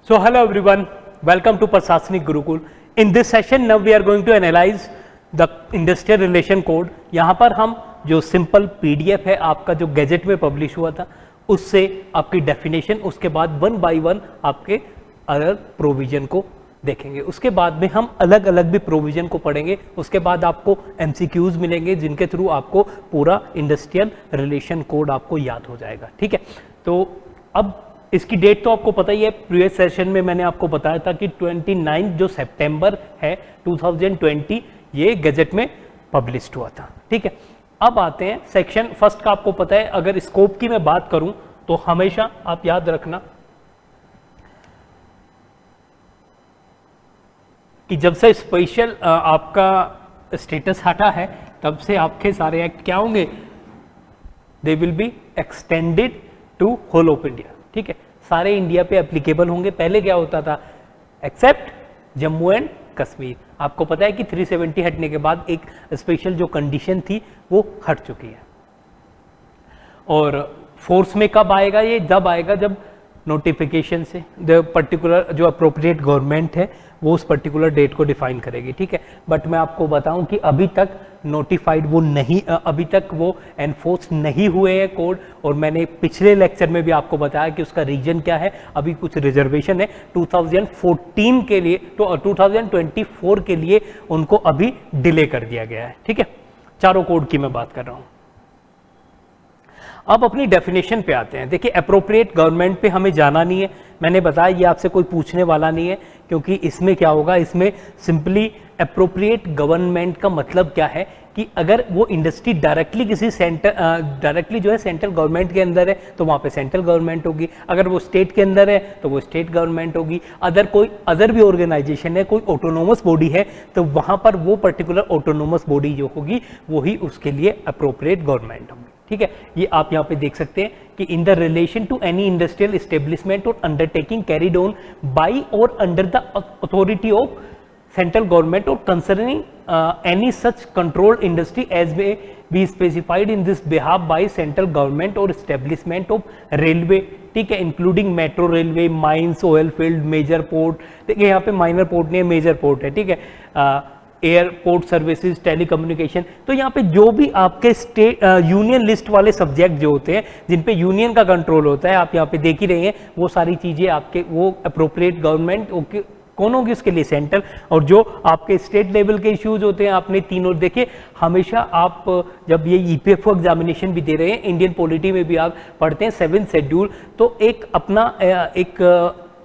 So hello everyone, welcome to Prasasnik Gurukul. In this session now we are going to analyze the Industrial Relation Code. यहाँ पर हम जो simple PDF है आपका जो gadget में पब्लिश हुआ था उससे आपकी डेफिनेशन, उसके बाद वन बाय वन आपके अलग प्रोविजन को देखेंगे. उसके बाद में हम अलग अलग भी प्रोविजन को पढ़ेंगे. उसके बाद आपको MCQs मिलेंगे जिनके थ्रू आपको पूरा इंडस्ट्रियल रिलेशन कोड आपको याद हो जाएगा. ठीक है, तो अब इसकी डेट तो आपको पता ही है. प्रीवियस सेशन में मैंने आपको बताया था कि 29 जो सितंबर है 2020 ये गैजेट में पब्लिश्ड हुआ था. ठीक है, अब आते हैं सेक्शन फर्स्ट का. आपको पता है अगर स्कोप की मैं बात करूं तो हमेशा आप याद रखना कि जब से स्पेशल आपका स्टेटस हटा है तब से आपके सारे एक्ट क्या होंगे, they will be extended to whole of India. ठीक है, सारे इंडिया पे एप्लीकेबल होंगे. पहले क्या होता था, एक्सेप्ट जम्मू एंड कश्मीर. आपको पता है कि 370 हटने के बाद एक स्पेशल जो कंडीशन थी वो हट चुकी है. और फोर्स में कब आएगा ये, जब आएगा जब नोटिफिकेशन से द पर्टिकुलर जो अप्रोप्रिएट गवर्नमेंट है वो उस पर्टिकुलर डेट को डिफाइन करेगी. ठीक है, बट मैं आपको बताऊं कि अभी तक नोटिफाइड वो नहीं, अभी तक वो एनफोर्स नहीं हुए हैं कोड. और मैंने पिछले लेक्चर में भी आपको बताया कि उसका रीजन क्या है. अभी कुछ रिजर्वेशन है 2014 के लिए, तो 2024 के लिए उनको अभी डिले कर दिया गया है. ठीक है, चारों कोड की मैं बात कर रहा हूं. अब अपनी डेफिनेशन पे आते हैं. देखिए, अप्रोप्रिएट गवर्नमेंट पे हमें जाना नहीं है. मैंने बताया ये आपसे कोई पूछने वाला नहीं है, क्योंकि इसमें क्या होगा, इसमें सिंपली अप्रोप्रिएट गवर्नमेंट का मतलब क्या है कि अगर वो इंडस्ट्री डायरेक्टली किसी डायरेक्टली जो है सेंट्रल गवर्नमेंट के अंदर है तो वहाँ पे सेंट्रल गवर्नमेंट होगी. अगर वो स्टेट के अंदर है तो वो स्टेट गवर्नमेंट होगी. कोई अदर भी ऑर्गेनाइजेशन है, कोई ऑटोनोमस बॉडी है, तो वहाँ पर वो पर्टिकुलर ऑटोनोमस बॉडी जो होगी वही उसके लिए अप्रोप्रिएट गवर्नमेंट होगी. ठीक है, ये आप यहाँ पे देख सकते हैं कि in the relation to any industrial establishment or undertaking carried on by or under the authority of central government or concerning any such controlled industry as may be specified in this behalf by central government or establishment of railway. ठीक है, including metro railway, mines, oil field, major port. देखिए यहाँ पे minor port नहीं है, major port है. ठीक है, एयरपोर्ट सर्विसेज, टेलीकम्युनिकेशन. तो यहाँ पे जो भी आपके स्टेट यूनियन लिस्ट वाले सब्जेक्ट जो होते हैं जिन पे यूनियन का कंट्रोल होता है, आप यहाँ पे देख ही रहे हैं, वो सारी चीजें आपके वो अप्रोप्रिएट गवर्नमेंट कौन होगी उसके लिए, सेंट्रल. और जो आपके स्टेट लेवल के इश्यूज होते हैं आपने तीनों देखिए. हमेशा आप जब ये EPFO एग्जामिनेशन भी दे रहे हैं, इंडियन पॉलिटी में भी आप पढ़ते हैं 7th शेड्यूल, तो एक अपना एक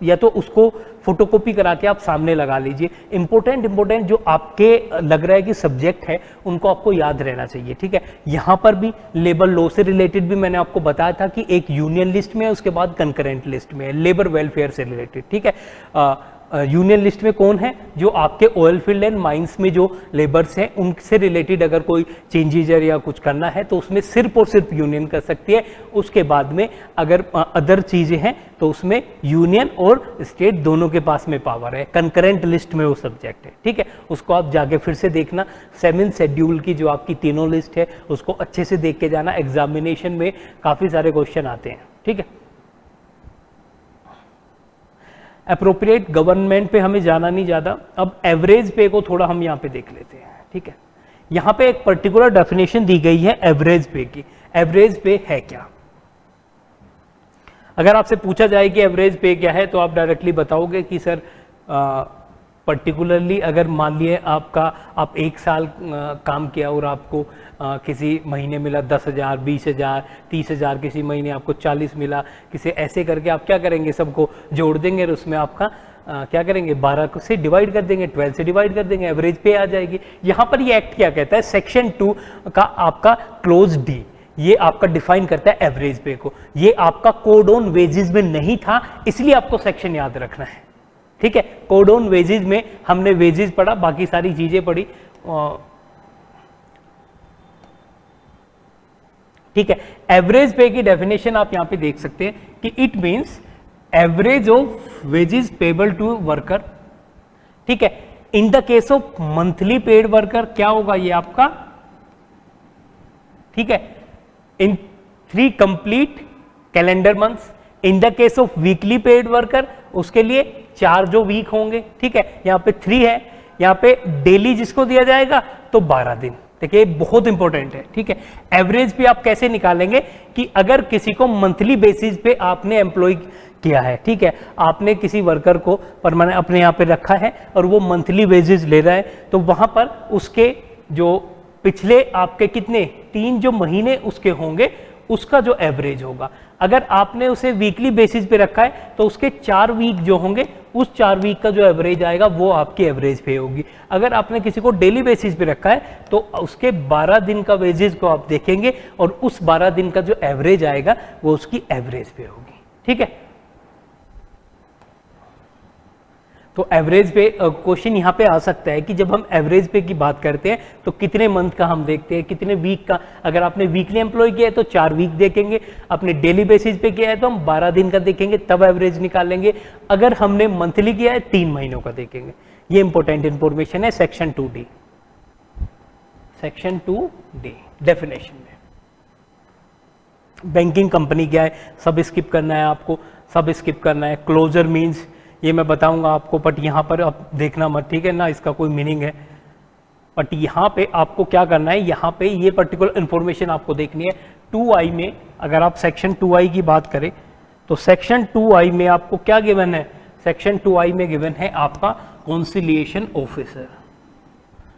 या तो उसको फोटोकॉपी करा के आप सामने लगा लीजिए. इंपॉर्टेंट जो आपके लग रहा है कि सब्जेक्ट है उनको आपको याद रहना चाहिए. ठीक है, यहाँ पर भी लेबर लॉ से रिलेटेड भी मैंने आपको बताया था कि एक यूनियन लिस्ट में है, उसके बाद कंकरेंट लिस्ट में है, लेबर वेलफेयर से रिलेटेड. ठीक है, यूनियन लिस्ट में कौन है, जो आपके ऑयल फील्ड एंड माइंस में जो लेबर्स हैं उनसे रिलेटेड अगर कोई चेंजेज या कुछ करना है तो उसमें सिर्फ और सिर्फ यूनियन कर सकती है. उसके बाद में अगर अदर चीजें हैं तो उसमें यूनियन और स्टेट दोनों के पास में पावर है. कंकरेंट लिस्ट में वो सब्जेक्ट है. ठीक है, उसको आप जाके फिर से देखना. 7th शेड्यूल की जो आपकी तीनों लिस्ट है उसको अच्छे से देख के जाना. एग्जामिनेशन में काफी सारे क्वेश्चन आते हैं. ठीक है, अप्रोप्रिएट गवर्नमेंट पे हमें जाना नहीं ज़्यादा. अब एवरेज पे को थोड़ा हम यहाँ पे देख लेते हैं. ठीक है, यहाँ पे एक पर्टिकुलर डेफिनेशन दी गई है एवरेज पे की. एवरेज पे है क्या, अगर आपसे पूछा जाए कि एवरेज पे क्या है तो आप डायरेक्टली बताओगे कि सर पर्टिकुलरली अगर मान लिए आप एक साल काम किया और आपको किसी महीने मिला 10,000, 20,000, 30,000, किसी महीने आपको 40 मिला, किसी ऐसे करके आप क्या करेंगे, सबको जोड़ देंगे और उसमें आपका क्या करेंगे, 12 से डिवाइड कर देंगे, 12 से डिवाइड कर देंगे, एवरेज पे आ जाएगी. यहाँ पर ये एक्ट क्या कहता है, सेक्शन 2 का आपका क्लोज डी, ये आपका डिफाइन करता है एवरेज पे को. ये आपका कोड ऑन वेजेस में नहीं था, इसलिए आपको सेक्शन याद रखना है. ठीक है, कोड ऑन वेजेस में हमने वेजेस पढ़ा, बाकी सारी चीजें पढ़ी. ठीक है, एवरेज पे की डेफिनेशन आप यहां पे देख सकते हैं कि it means average of wages payable to worker. ठीक है, in the case of monthly paid worker क्या होगा ये आपका, ठीक है, in 3 complete calendar months. In the case of weekly paid worker उसके लिए 4 जो वीक होंगे, ठीक है, यहाँ पे 3 है, यहाँ पे डेली जिसको दिया जाएगा तो 12 दिन। देखिए बहुत इंपॉर्टेंट है, ठीक है। एवरेज भी आप कैसे निकालेंगे कि अगर किसी को मंथली बेसिस पे आपने एम्प्लॉय किया है, ठीक है, आपने किसी वर्कर को परमानेंट अपने यहाँ पे रखा है और वो मंथली बेसिस ले रहा है, तो वहां पर उसके जो पिछले आपके कितने 3 जो महीने उसके होंगे उसका जो एवरेज होगा। अगर आपने उसे वीकली बेसिस पे रखा है तो उसके 4 वीक जो होंगे उस 4 वीक का जो एवरेज आएगा वो आपकी एवरेज पे होगी। अगर आपने किसी को डेली बेसिस पे रखा है तो उसके 12 दिन का वेजेस को आप देखेंगे और उस 12 दिन का जो एवरेज आएगा वो उसकी एवरेज पे होगी, ठीक है। तो एवरेज पे क्वेश्चन यहाँ पे आ सकता है कि जब हम एवरेज पे की बात करते हैं तो कितने मंथ का हम देखते हैं, कितने वीक का। अगर आपने वीकली एम्प्लॉय किया है तो 4 वीक देखेंगे, अपने डेली बेसिस पे किया है तो हम 12 दिन का देखेंगे, तब एवरेज निकालेंगे। अगर हमने मंथली किया है 3 महीनों का देखेंगे। ये इंपॉर्टेंट इंफॉर्मेशन है section 2D। Section 2D definition में बैंकिंग कंपनी क्या है सब स्किप करना है आपको, सब स्किप करना है। क्लोजर मीन्स ये मैं बताऊंगा आपको, बट यहाँ पर आप देखना मत, ठीक है ना, इसका कोई मीनिंग है। बट यहाँ पे आपको क्या करना है, यहाँ पे ये पर्टिकुलर इंफॉर्मेशन आपको देखनी है। 2I में अगर आप सेक्शन 2I की बात करें तो सेक्शन 2I में आपको क्या गिवन है, सेक्शन 2I में गिवन है आपका कॉन्सिलिएशन ऑफिसर।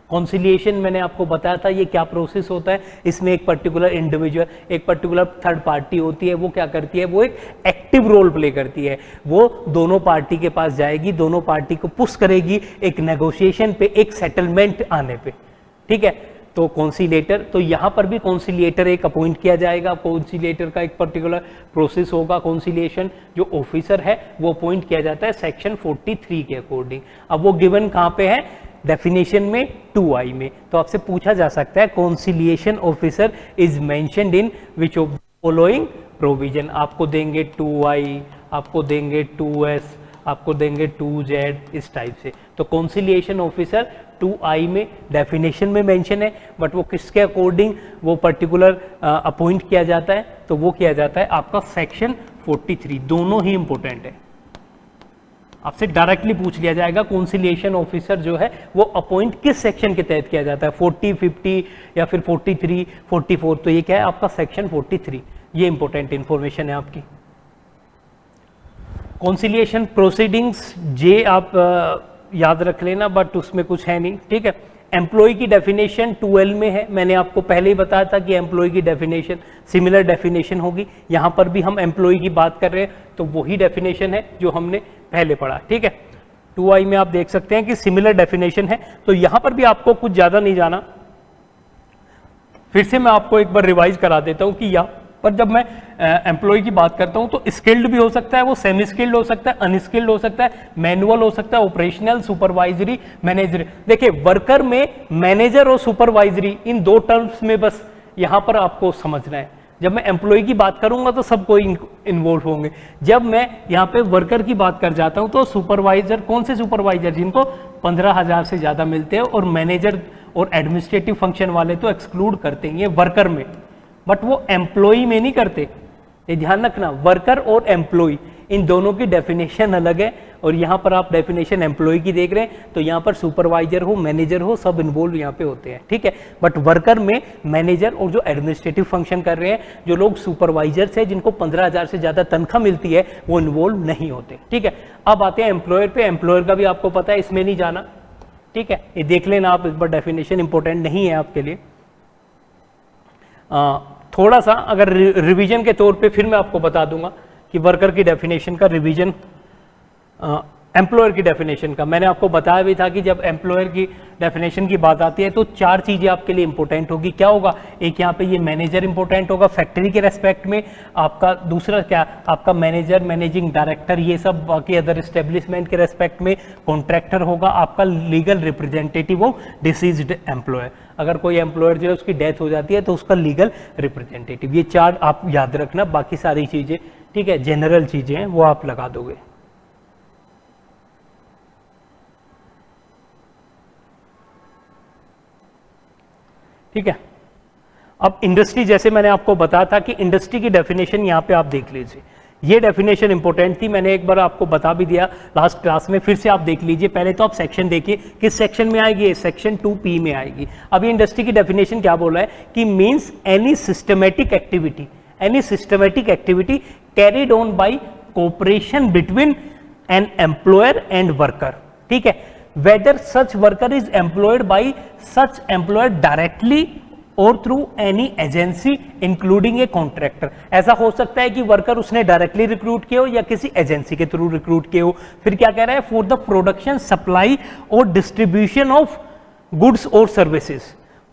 कॉन्सिलिएशन मैंने आपको बताया था ये क्या प्रोसेस होता है। इसमें एक पर्टिकुलर इंडिविजुअल, एक पर्टिकुलर थर्ड पार्टी होती है, वो क्या करती है, वो एक एक्टिव रोल प्ले करती है। वो दोनों पार्टी के पास जाएगी, दोनों पार्टी को पुश करेगी एक नेगोशिएशन पे, एक सेटलमेंट आने पे, ठीक है। तो कॉन्सिलेटर, तो यहाँ पर भी कॉन्सिलिएटर एक अपॉइंट किया जाएगा। कॉन्सिलिएटर का एक पर्टिकुलर प्रोसेस होगा। कॉन्सिलिएशन जो ऑफिसर है वो अपॉइंट किया जाता है सेक्शन 43 के अकॉर्डिंग। अब वो गिवन कहाँ पे है, डेफिनेशन में 2I में। तो आपसे पूछा जा सकता है conciliation officer is mentioned in which of following provision. आपको देंगे 2I, आपको देंगे 2S, आपको देंगे 2Z, इस टाइप से। तो कॉन्सिलिएशन ऑफिसर 2I में डेफिनेशन में मेंशन है, बट वो किसके अकॉर्डिंग वो पर्टिकुलर अपॉइंट किया जाता है, तो वो किया जाता है आपका सेक्शन 43। दोनों ही इंपॉर्टेंट है, आपसे डायरेक्टली पूछ लिया जाएगा कॉन्सिलिएशन ऑफिसर जो है वो अपॉइंट किस सेक्शन के तहत किया जाता है, 40, 50 या फिर 43, 44। तो ये क्या है आपका सेक्शन 43। ये इंपॉर्टेंट इंफॉर्मेशन है आपकी। कॉन्सिलिएशन प्रोसीडिंग्स जे आप याद रख लेना, बट उसमें कुछ है नहीं, ठीक है। एम्प्लॉय की डेफिनेशन 12 में है। मैंने आपको पहले ही बताया था कि एम्प्लॉय की डेफिनेशन सिमिलर डेफिनेशन होगी। यहाँ पर भी हम एम्प्लॉय की बात कर रहे हैं तो वही डेफिनेशन है जो हमने पहले पढ़ा, ठीक है। 2I में आप देख सकते हैं कि सिमिलर डेफिनेशन है। तो यहाँ पर भी आपको कुछ ज़्यादा नहीं जाना, फिर से मैं आपको एक बार रिवाइज करा देता हूँ कि यहाँ पर जब मैं एम्प्लॉय की बात करता हूँ तो स्किल्ड भी हो सकता है, वो सेमी स्किल्ड हो सकता है, अनस्किल्ड हो सकता है, मैनुअल हो सकता है, ऑपरेशनल, सुपरवाइजरी, मैनेजरी। देखिए वर्कर में मैनेजर और सुपरवाइजरी इन 2 टर्म्स में बस यहाँ पर आपको समझना है। जब मैं एम्प्लॉय की बात करूंगा तो सब कोई इन्वॉल्व होंगे। जब मैं यहाँ पे वर्कर की बात कर जाता हूँ तो सुपरवाइजर, कौन से सुपरवाइजर, जिनको 15,000 से ज़्यादा मिलते हैं, और मैनेजर और एडमिनिस्ट्रेटिव फंक्शन वाले तो एक्सक्लूड करते हैं ये वर्कर में, बट वो एम्प्लॉय में नहीं करते। ये ध्यान रखना, वर्कर और एम्प्लॉय इन दोनों की डेफिनेशन अलग है। और यहाँ पर आप डेफिनेशन एम्प्लॉय की देख रहे हैं तो यहाँ पर सुपरवाइजर हो, मैनेजर हो, सब इन्वॉल्व यहाँ पे होते हैं, ठीक है। बट वर्कर में मैनेजर और जो एडमिनिस्ट्रेटिव फंक्शन कर रहे हैं, जो लोग सुपरवाइजर से जिनको 15,000 से ज़्यादा तनख्वाह मिलती है, वो इन्वॉल्व नहीं होते, ठीक है। अब आते हैं एम्प्लॉयर पे। एम्प्लॉयर का भी आपको पता है, इसमें नहीं जाना, ठीक है। ये देख लेना आप एक बार, डेफिनेशन इंपॉर्टेंट नहीं है आपके लिए। थोड़ा सा अगर रिवीजन के तौर पे फिर मैं आपको बता दूंगा कि वर्कर की डेफिनेशन का रिवीजन, एम्प्लॉयर की डेफिनेशन का। मैंने आपको बताया भी था कि जब एम्प्लॉयर की डेफिनेशन की बात आती है तो 4 चीज़ें आपके लिए इंपॉर्टेंट होगी। क्या होगा, एक यहाँ पे ये मैनेजर इंपॉर्टेंट होगा फैक्ट्री के रेस्पेक्ट में आपका। दूसरा क्या, आपका मैनेजर, मैनेजिंग डायरेक्टर, ये सब बाकी अदर एस्टेब्लिशमेंट के रेस्पेक्ट में। कॉन्ट्रैक्टर होगा आपका legal representative of deceased employer. अगर कोई एम्प्लॉयर जो है उसकी डेथ हो जाती है तो उसका लीगल रिप्रेजेंटेटिव। ये 4 आप याद रखना, बाकी सारी चीज़ें, ठीक है, जनरल चीज़ें हैं वो आप लगा दोगे। ठीक है। अब इंडस्ट्री, जैसे मैंने आपको बताया था कि इंडस्ट्री की डेफिनेशन यहाँ पे आप देख लीजिए ये डेफिनेशन इंपॉर्टेंट थी, मैंने एक बार आपको बता भी दिया लास्ट क्लास में, फिर से आप देख लीजिए। पहले तो आप सेक्शन देखिए किस सेक्शन में आएगी, सेक्शन 2P में आएगी। अब ये इंडस्ट्री की डेफिनेशन क्या बोला है कि means any systematic activity carried on by cooperation between an employer and worker, ठीक है, whether such worker is employed by such employer directly or through any agency including a contractor. ऐसा हो सकता है कि वर्कर उसने डायरेक्टली रिक्रूट किया हो या किसी एजेंसी के थ्रू रिक्रूट किए हो। फिर क्या कह रहा है, फॉर द प्रोडक्शन सप्लाई और डिस्ट्रीब्यूशन ऑफ गुड्स और सर्विसेज।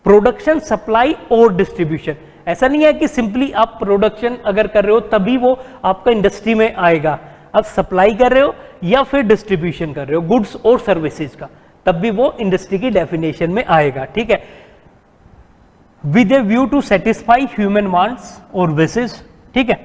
प्रोडक्शन, सप्लाई और डिस्ट्रीब्यूशन, ऐसा नहीं है कि सिंपली आप प्रोडक्शन अगर कर रहे हो तभी वो आपका इंडस्ट्री में आएगा। आप सप्लाई कर रहे हो या फिर डिस्ट्रीब्यूशन कर रहे हो गुड्स और सर्विसेज का, तब भी वो इंडस्ट्री की डेफिनेशन में आएगा, ठीक है। With a view to satisfy human wants और विशेस, ठीक है,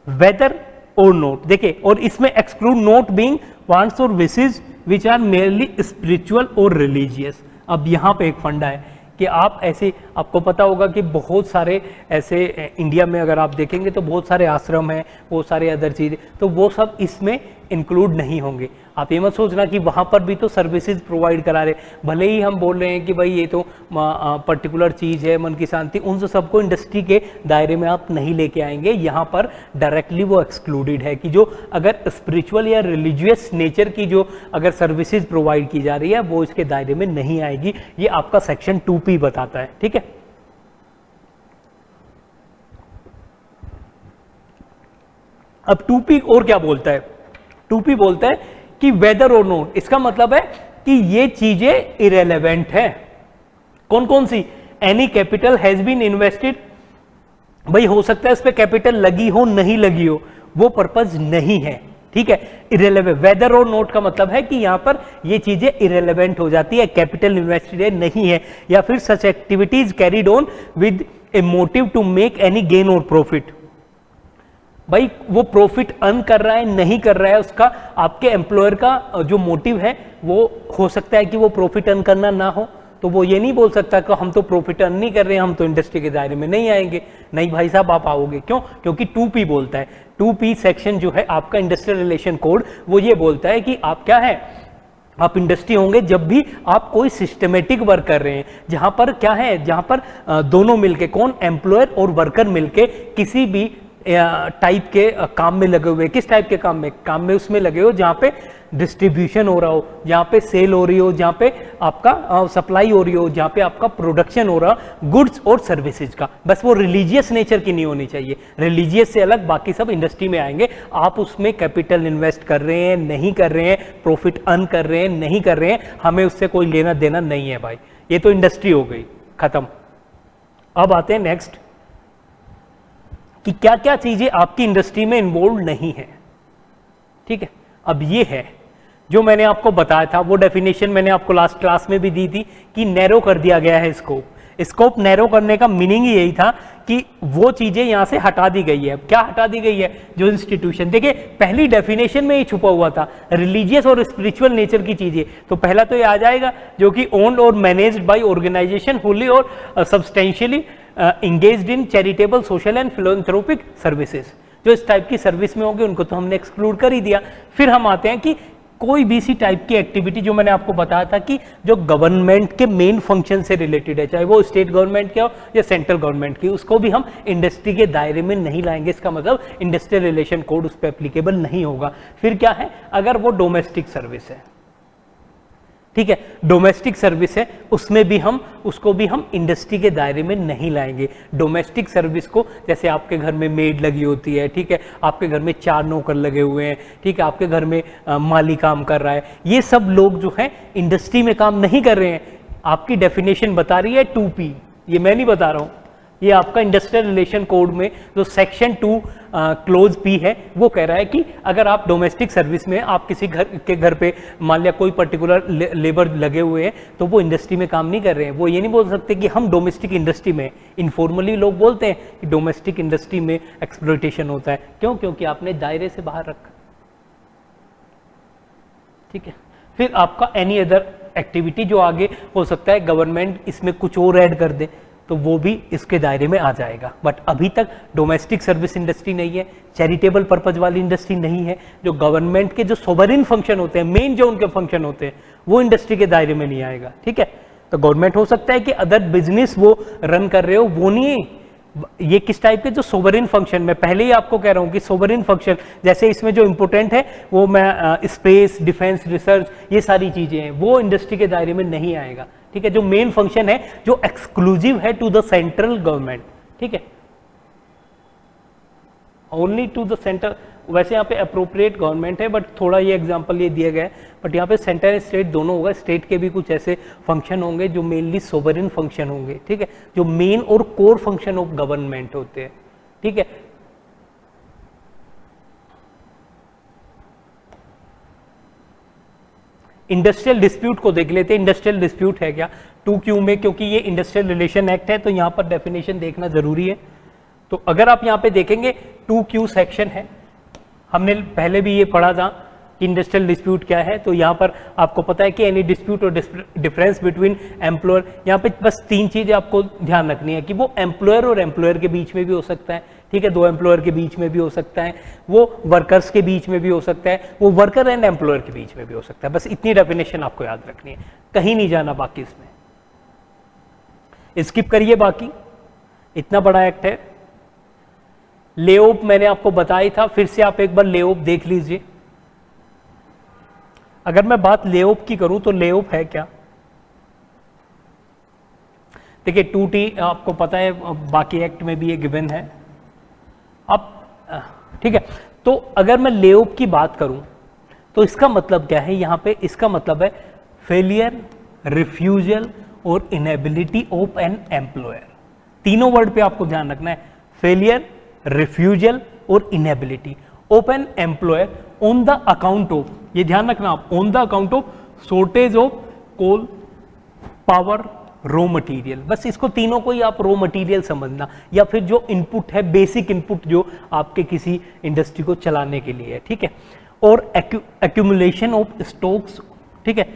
वेदर और नोट, देखिए, और इसमें एक्सक्लूड नोट बीइंग वांट्स और wishes which are merely spiritual और रिलीजियस। अब यहां पे एक फंडा है कि आप ऐसे, आपको पता होगा कि बहुत सारे ऐसे इंडिया में अगर आप देखेंगे तो बहुत सारे आश्रम हैं, बहुत सारे अदर चीज़ें, तो वो सब इसमें इंक्लूड नहीं होंगे। आप ये मत सोचना कि वहाँ पर भी तो सर्विसेज प्रोवाइड करा रहे, भले ही हम बोल रहे हैं कि भाई ये तो पर्टिकुलर चीज़ है, मन की शांति, उन सबको इंडस्ट्री के दायरे में आप नहीं लेके आएंगे। यहाँ पर डायरेक्टली वो एक्सक्लूडेड है कि जो अगर स्पिरिचुअल या रिलीजियस नेचर की जो अगर सर्विसेज प्रोवाइड की जा रही है वो इसके दायरे में नहीं आएगी। ये आपका सेक्शन 2P बताता है, ठीक है। अब 2P और क्या बोलता है, 2P बोलता है कि वेदर और नोट, इसका मतलब है कि ये चीजें इरेलेवेंट है। कौन कौन सी, any capital has been invested, भाई हो सकता है इस पे कैपिटल लगी हो नहीं लगी हो, वो पर्पज नहीं है, ठीक है, इरेलेवेंट। वेदर और नोट का मतलब है कि यहां पर ये चीजें इरेलेवेंट हो जाती है, कैपिटल इन्वेस्टेड है नहीं है, या फिर such activities carried on with a motive to make any gain or profit. भाई वो प्रॉफिट अर्न कर रहा है नहीं कर रहा है, उसका आपके एम्प्लॉयर का जो मोटिव है वो हो सकता है कि वो प्रॉफिट अर्न करना ना हो, तो वो ये नहीं बोल सकता कि हम तो प्रॉफिट अर्न नहीं कर रहे हैं, हम तो इंडस्ट्री के दायरे में नहीं आएंगे। नहीं भाई साहब, आप आओगे, क्यों? क्योंकि 2P बोलता है, 2P सेक्शन जो है आपका इंडस्ट्रियल रिलेशन कोड, वो ये बोलता है कि आप क्या है, आप इंडस्ट्री होंगे जब भी आप कोई सिस्टमेटिक वर्क कर रहे हैं, जहां पर क्या है, जहां पर दोनों मिलके, कौन, एम्प्लॉयर और वर्कर मिलके किसी भी टाइप के काम में लगे हुए। किस टाइप के काम में उसमें लगे हो जहां पे डिस्ट्रीब्यूशन हो रहा हो, जहां पे सेल हो रही हो, जहां पे आपका सप्लाई हो रही हो, जहां पे आपका प्रोडक्शन हो रहा गुड्स और सर्विसेज का। बस वो रिलीजियस नेचर की नहीं होनी चाहिए, रिलीजियस से अलग बाकी सब इंडस्ट्री में आएंगे। आप उसमें कैपिटल इन्वेस्ट कर रहे हैं नहीं कर रहे हैं, प्रॉफिट अर्न कर रहे हैं नहीं कर रहे हैं, हमें उससे कोई लेना देना नहीं है भाई, ये तो इंडस्ट्री हो गई, खत्म। अब आते हैं नेक्स्ट कि क्या क्या चीजें आपकी इंडस्ट्री में इन्वॉल्व नहीं है, ठीक है। अब ये है जो मैंने आपको बताया था, वो डेफिनेशन मैंने आपको लास्ट क्लास में भी दी थी कि नैरो कर दिया गया है स्कोप। स्कोप नैरो करने का मीनिंग ही यही था कि वो चीजें यहां से हटा दी गई है। क्या हटा दी गई है, जो इंस्टीट्यूशन, देखिए पहली डेफिनेशन में ही छुपा हुआ था रिलीजियस और स्पिरिचुअल नेचर की चीजें, तो पहला तो ये आ जाएगा जो कि ओन्ड और मैनेज्ड बाय ऑर्गेनाइजेशन फुली और substantially engaged in charitable, social and philanthropic services। जो इस टाइप की सर्विस में होंगे उनको तो हमने एक्सक्लूड कर ही दिया। फिर हम आते हैं कि कोई भी इसी टाइप की एक्टिविटी जो मैंने आपको बताया था कि जो गवर्नमेंट के मेन फंक्शन से रिलेटेड है, चाहे वो स्टेट गवर्नमेंट की हो या सेंट्रल गवर्नमेंट की, उसको भी हम इंडस्ट्री के दायरे में नहीं लाएंगे। इसका मतलब इंडस्ट्रियल रिलेशन कोड उस पर एप्लीकेबल नहीं होगा। फिर क्या है, अगर वो डोमेस्टिक सर्विस है, ठीक है, डोमेस्टिक सर्विस है, उसमें भी हम उसको भी हम इंडस्ट्री के दायरे में नहीं लाएंगे। डोमेस्टिक सर्विस को, जैसे आपके घर में मेड लगी होती है, ठीक है, आपके घर में 4 नौकर लगे हुए हैं, ठीक है, आपके घर में माली काम कर रहा है, ये सब लोग जो है इंडस्ट्री में काम नहीं कर रहे हैं। आपकी डेफिनेशन बता रही है 2P, ये मैं नहीं बता रहा हूँ, ये आपका इंडस्ट्रियल रिलेशन कोड में जो सेक्शन 2 क्लोज P है वो कह रहा है कि अगर आप डोमेस्टिक सर्विस में आप किसी घर पे मान लिया कोई पर्टिकुलर लेबर लगे हुए हैं तो वो इंडस्ट्री में काम नहीं कर रहे हैं। वो ये नहीं बोल सकते कि हम डोमेस्टिक इंडस्ट्री में, इनफॉर्मली लोग बोलते हैं कि डोमेस्टिक इंडस्ट्री में एक्सप्लॉयटेशन होता है। क्यों? क्योंकि आपने दायरे से बाहर रखा, ठीक है। फिर आपका एनी अदर एक्टिविटी जो आगे हो सकता है गवर्नमेंट इसमें कुछ और ऐड कर दे, तो वो भी इसके दायरे में आ जाएगा। बट अभी तक डोमेस्टिक सर्विस इंडस्ट्री नहीं है, चैरिटेबल पर्पज वाली इंडस्ट्री नहीं है, जो गवर्नमेंट के जो सोवरिन फंक्शन होते हैं, मेन जो उनके फंक्शन होते हैं, वो इंडस्ट्री के दायरे में नहीं आएगा। ठीक है, तो गवर्नमेंट हो सकता है कि अदर बिजनेस वो रन कर रहे हो, वो नहीं, ये किस टाइप के जो सोवरिन फंक्शन, मैं पहले ही आपको कह रहा हूं कि सोवरिन फंक्शन, जैसे इसमें जो इंपोर्टेंट है वो मैं स्पेस, डिफेंस, रिसर्च, ये सारी चीजें हैं, वो इंडस्ट्री के दायरे में नहीं आएगा। ठीक है, जो मेन फंक्शन है, जो एक्सक्लूसिव है टू द सेंट्रल गवर्नमेंट, ठीक है, ओनली टू द सेंटर। वैसे यहाँ पे अप्रोप्रिएट गवर्नमेंट है, बट थोड़ा ये एग्जांपल ये दिया गया है, बट यहाँ पे सेंटर एंड स्टेट दोनों होगा। स्टेट के भी कुछ ऐसे फंक्शन होंगे जो मेनली सोवरिन फंक्शन होंगे, ठीक है, जो मेन और कोर फंक्शन ऑफ गवर्नमेंट होते हैं। ठीक है, इंडस्ट्रियल डिस्प्यूट को देख लेते हैं। इंडस्ट्रियल डिस्प्यूट है क्या 2Q में, क्योंकि ये इंडस्ट्रियल रिलेशन एक्ट है, तो यहाँ पर डेफिनेशन देखना जरूरी है। तो अगर आप यहाँ पे देखेंगे 2Q सेक्शन है, हमने पहले भी ये पढ़ा था कि इंडस्ट्रियल डिस्प्यूट क्या है। तो यहाँ पर आपको पता है कि एनी डिस्प्यूट और डिफरेंस बिटवीन एम्प्लॉयर, यहाँ पे बस 3 चीजें आपको ध्यान रखनी है कि वो एम्प्लॉयर और एम्प्लॉयर के बीच में भी हो सकता है, ठीक है, 2 एम्प्लॉयर के बीच में भी हो सकता है, वो वर्कर्स के बीच में भी हो सकता है, वो वर्कर एंड एम्प्लॉयर के बीच में भी हो सकता है। बस इतनी डेफिनेशन आपको याद रखनी है, कहीं नहीं जाना बाकी इसमें, स्किप करिए बाकी, इतना बड़ा एक्ट है। लेऑफ मैंने आपको बताया था, फिर से आप एक बार लेऑफ देख लीजिए। अगर मैं बात लेऑफ की करूं तो लेऑफ है क्या, देखिए 2T आपको पता है, बाकी एक्ट में भी ये गिवन है। अब ठीक है, तो अगर मैं लेऑफ की बात करूं तो इसका मतलब क्या है, यहां पे इसका मतलब है फेलियर, रिफ्यूजल और इनएबिलिटी ऑफ एन एम्प्लॉयर। तीनों वर्ड पे आपको ध्यान रखना है, फेलियर, रिफ्यूजल और inability of an employer on the account of, ये ध्यान रखना आप, on the account of shortage of coal, power, raw material. बस इसको तीनों को ही आप रॉ मटेरियल समझना, या फिर जो इनपुट है, बेसिक इनपुट जो आपके किसी इंडस्ट्री को चलाने के लिए है। ठीक है, और एक्यूमुलेशन ऑफ स्टॉक्स, ठीक है,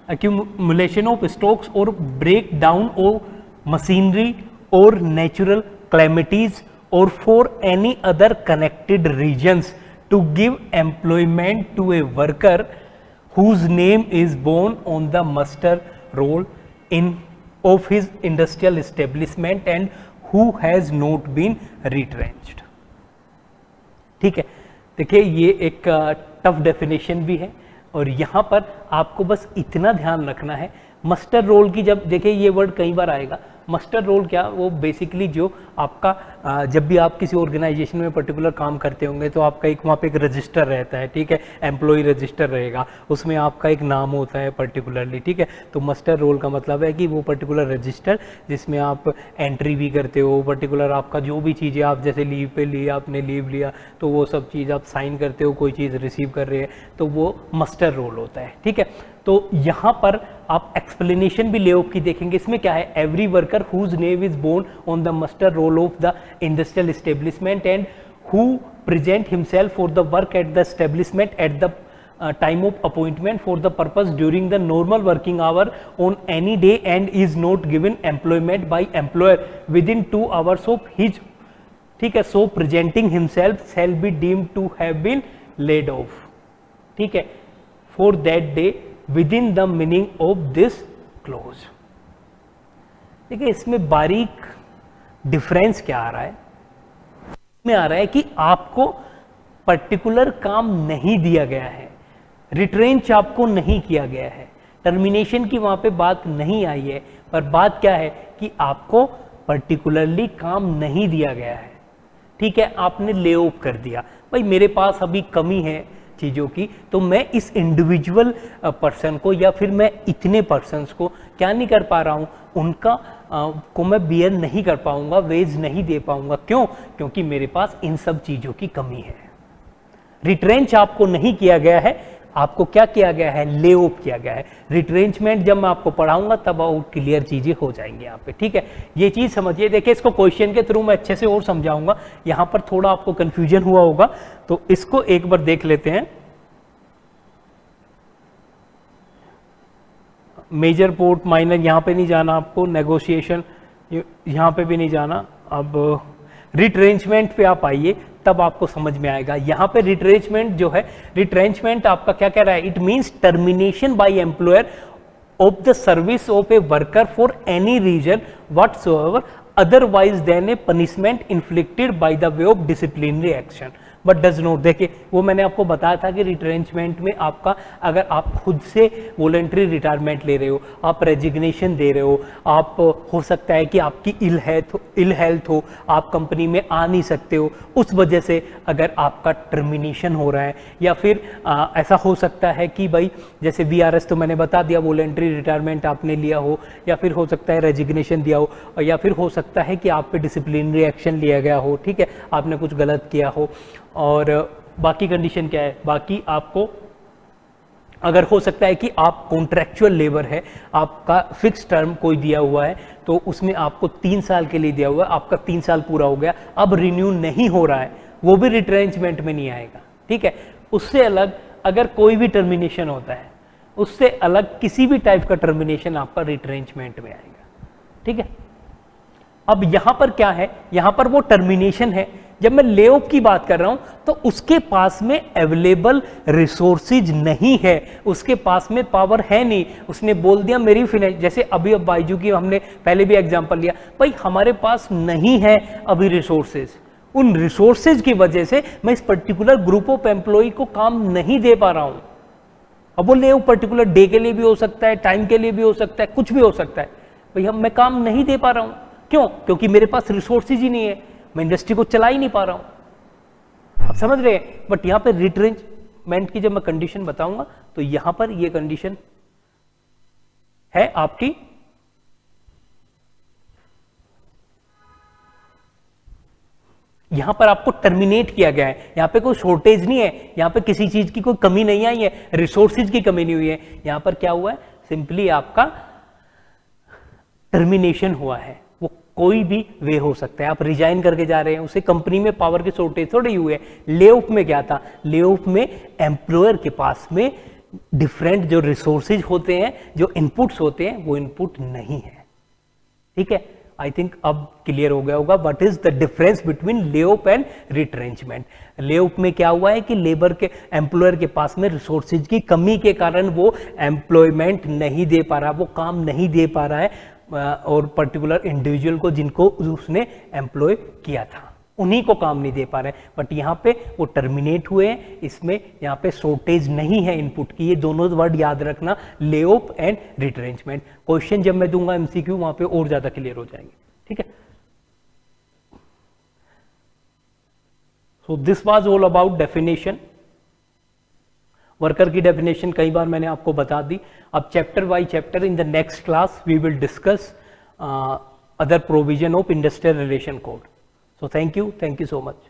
एक्यूमुलेशन ऑफ स्टॉक्स और ब्रेक डाउन ऑफ मशीनरी और नेचुरल क्लैमिटीज और for any other connected reasons to give employment to a worker whose name is borne on the muster roll in of his industrial establishment and who has not been retrenched। ठीक है, देखिए ये एक tough definition भी है, और यहाँ पर आपको बस इतना ध्यान रखना है, मस्टर रोल की, जब देखिए ये वर्ड कई बार आएगा, मस्टर रोल क्या, वो बेसिकली जो आपका जब भी आप किसी ऑर्गेनाइजेशन में पर्टिकुलर काम करते होंगे तो आपका एक वहाँ पे एक रजिस्टर रहता है, ठीक है, एम्प्लॉय रजिस्टर रहेगा, उसमें आपका एक नाम होता है पर्टिकुलरली। ठीक है, तो मस्टर रोल का मतलब है कि वो पर्टिकुलर रजिस्टर जिसमें आप एंट्री भी करते हो, पर्टिकुलर आपका जो भी चीज़ें आप जैसे लीव पे लिया, आपने लीव लिया तो वो सब चीज़ आप साइन करते हो, कोई चीज़ रिसीव कर रहे हैं तो वो मस्टर रोल होता है। ठीक है, तो यहाँ पर आप एक्सप्लेनेशन भी लेऑफ की देखेंगे, इसमें क्या है, every worker whose name is borne on the muster roll of the industrial establishment and who present himself for the work at the establishment at the time of appointment for the purpose during the normal working hour on any day and is not given employment by employer within 2 hours of his, ठीक है, so presenting himself shall be deemed to have been laid off, ठीक है, for that day within the meaning of this clause। देखिए इसमें बारीक difference क्या आ रहा है, इसमें आ रहा है कि आपको पर्टिकुलर काम नहीं दिया गया है, रिट्रेंच आपको नहीं किया गया है, टर्मिनेशन की वहां पे बात नहीं आई है, पर बात क्या है कि आपको पर्टिकुलरली काम नहीं दिया गया है। ठीक है, आपने ले ऑफ कर दिया, भाई मेरे पास अभी कमी है चीज़ों की, तो मैं इस इंडिविजुअल पर्सन को या फिर मैं इतने पर्सन्स को क्या नहीं कर पा रहा हूँ, उनका को मैं बियर नहीं कर पाऊंगा, वेज नहीं दे पाऊंगा। क्यों? क्योंकि मेरे पास इन सब चीज़ों की कमी है। रिट्रेंच आपको नहीं किया गया है, आपको क्या किया गया है, ले ऑफ किया गया है। रिट्रेंचमेंट जब मैं आपको पढ़ाऊंगा तब और क्लियर चीजें हो जाएंगी यहाँ पे। ठीक है, ये चीज समझिए। देखिए इसको क्वेश्चन के थ्रू मैं अच्छे से और समझाऊंगा, यहाँ पर थोड़ा आपको कंफ्यूजन हुआ होगा, तो इसको एक बार देख लेते हैं। मेजर पोर्ट माइनर, यहाँ पे नहीं जाना आपको, नेगोशिएशन यहाँ पे भी नहीं जाना। अब रिट्रेंचमेंट पे आप आइए, तब आपको समझ में आएगा। यहाँ पे रिट्रेंचमेंट जो है, रिट्रेंचमेंट आपका क्या कह रहा है, it means termination by employer of the service of a worker for any reason whatsoever otherwise than a punishment inflicted by the way of disciplinary action but does not. देखिए वो मैंने आपको बताया था कि रिट्रेंचमेंट में आपका, अगर आप खुद से वॉलेंट्री रिटायरमेंट ले रहे हो, आप रेजिग्नेशन दे रहे हो, आप हो सकता है कि आपकी इल हेल्थ हो, आप कंपनी में आ नहीं सकते हो, उस वजह से अगर आपका टर्मिनेशन हो रहा है, या फिर ऐसा हो सकता है कि भाई जैसे VRS तो मैंने बता दिया, वॉलेंट्री रिटायरमेंट आपने लिया हो, या फिर हो सकता है रेजिग्नेशन दिया हो, या फिर हो सकता है कि आप पे डिसिप्लिनरी एक्शन लिया गया हो, ठीक है, आपने कुछ गलत किया हो। और बाकी कंडीशन क्या है, बाकी आपको अगर हो सकता है कि आप कॉन्ट्रैक्चुअल लेबर है, आपका फिक्स टर्म कोई दिया हुआ है, तो उसमें आपको 3 साल के लिए दिया हुआ है, आपका 3 साल पूरा हो गया, अब रिन्यू नहीं हो रहा है, वो भी रिट्रेंचमेंट में नहीं आएगा, ठीक है। उससे अलग अगर कोई भी टर्मिनेशन होता है, उससे अलग किसी भी टाइप का टर्मिनेशन आपका रिट्रेंचमेंट में आएगा, ठीक है। अब यहां पर क्या है, यहां पर वो टर्मिनेशन है। जब मैं ले ऑफ की बात कर रहा हूं तो उसके पास में अवेलेबल रिसोर्सेज नहीं है, उसके पास में पावर है नहीं, उसने बोल दिया मेरी फिनेंस, जैसे अभी अब बाइजू की हमने पहले भी एग्जांपल लिया, भाई हमारे पास नहीं है अभी रिसोर्सेज, उन रिसोर्सेज की वजह से मैं इस पर्टिकुलर ग्रुप ऑफ एम्प्लॉय को काम नहीं दे पा रहा हूं। अब वो ले ऑफ पर्टिकुलर डे के लिए भी हो सकता है, टाइम के लिए भी हो सकता है, कुछ भी हो सकता है, भाई हम मैं काम नहीं दे पा रहा हूं, क्यों? क्योंकि मेरे पास रिसोर्सेज ही नहीं है, मैं इंडस्ट्री को चला ही नहीं पा रहा हूं। आप समझ रहे हैं? बट यहां पे रिट्रेंचमेंट की जब मैं कंडीशन बताऊंगा तो यहां पर ये कंडीशन है आपकी, यहां पर आपको टर्मिनेट किया गया है, यहां पे कोई शॉर्टेज नहीं है, यहां पे किसी चीज की कोई कमी नहीं आई है, रिसोर्सेज की कमी नहीं हुई है, यहां पर क्या हुआ है, सिंपली आपका टर्मिनेशन हुआ है। वो कोई भी वे हो सकता है, आप रिजाइन करके जा रहे हैं, उसे कंपनी में पावर की शॉर्टेज थोड़ी हुई है। ले ऑफ में क्या था, ले ऑफ में एम्प्लॉयर के पास में डिफरेंट जो रिसोर्सेज होते हैं, जो इनपुट्स होते हैं, वो इनपुट नहीं है, ठीक है। आई थिंक अब क्लियर हो गया होगा what is the difference between lay off and retrenchment. Lay off में क्या हुआ है कि लेबर के एम्प्लॉयर के पास में रिसोर्सेज की कमी के कारण वो एम्प्लॉयमेंट नहीं दे पा रहा, वो काम नहीं दे पा रहा है, और पर्टिकुलर इंडिविजुअल को जिनको उसने एम्प्लॉय किया था उन्हीं को काम नहीं दे पा रहे। बट यहाँ पे वो टर्मिनेट हुए हैं, इसमें यहाँ पे शॉर्टेज नहीं है इनपुट की। ये दोनों वर्ड याद रखना, lay off and retrenchment. Question जब मैं दूंगा MCQ वहां पे और ज्यादा क्लियर हो जाएंगे, ठीक है। So this was all about definition. Worker की डेफिनेशन कई बार मैंने आपको बता दी। अब chapter by chapter in the next class we will discuss other provision of industrial relation code. So thank you so much.